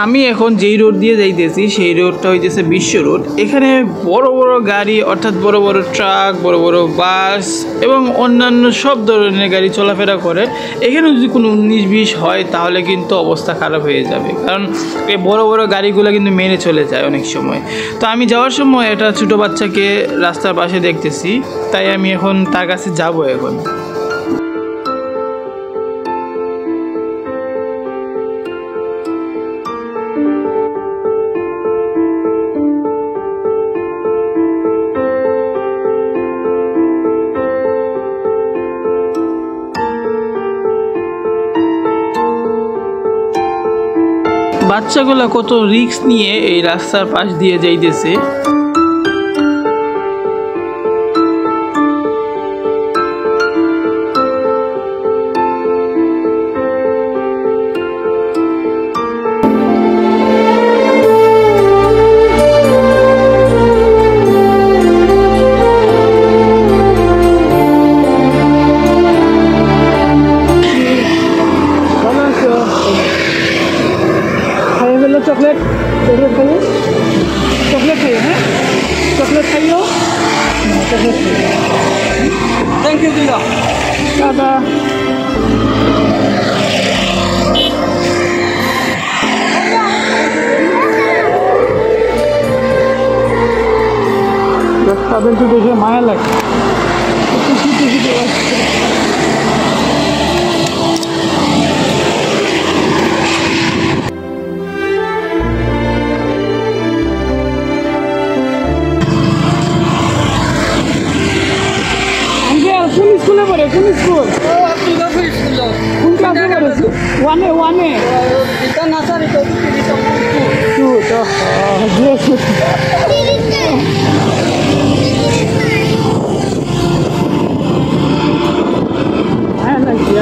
আমি এখন যেই রোড দিয়ে যাইতেছি সেই রোডটা হইতেছে বিশ্ব রোড। এখানে বড় বড় গাড়ি অর্থাৎ বড় বড় ট্রাক, বড় বড় বাস এবং অন্যান্য সব ধরনের গাড়ি চলাফেরা করে। এখানে যদি কোনো 19-20 হয় তাহলে কিন্তু অবস্থা খারাপ হয়ে যাবে, কারণ এই বড় বড় গাড়িগুলো কিন্তু মেরে চলে যায় অনেক সময়। তো আমি যাওয়ার সময় একটা ছোটো বাচ্চাকে রাস্তার পাশে দেখতেছি, তাই আমি এখন তার কাছে যাব। এখন বাচ্চাগুলো কত রিস্ক নিয়ে এই রাস্তার পাশ দিয়ে যাইতেছে। चॉकलेट चॉकलेट खाइए, चॉकलेट खाइए, हैं चॉकलेट खाइए, चॉकलेट खाइए। थैंक यू भैया। टाटा। তাদের তো দেখে মায়া লাগে। কোন স্কুলে পড়ে? কোন স্কুল? কোন ক্লাসে পড়েছে? ওয়ানে এটা নাসারি তো তো হ্যাঁ না কি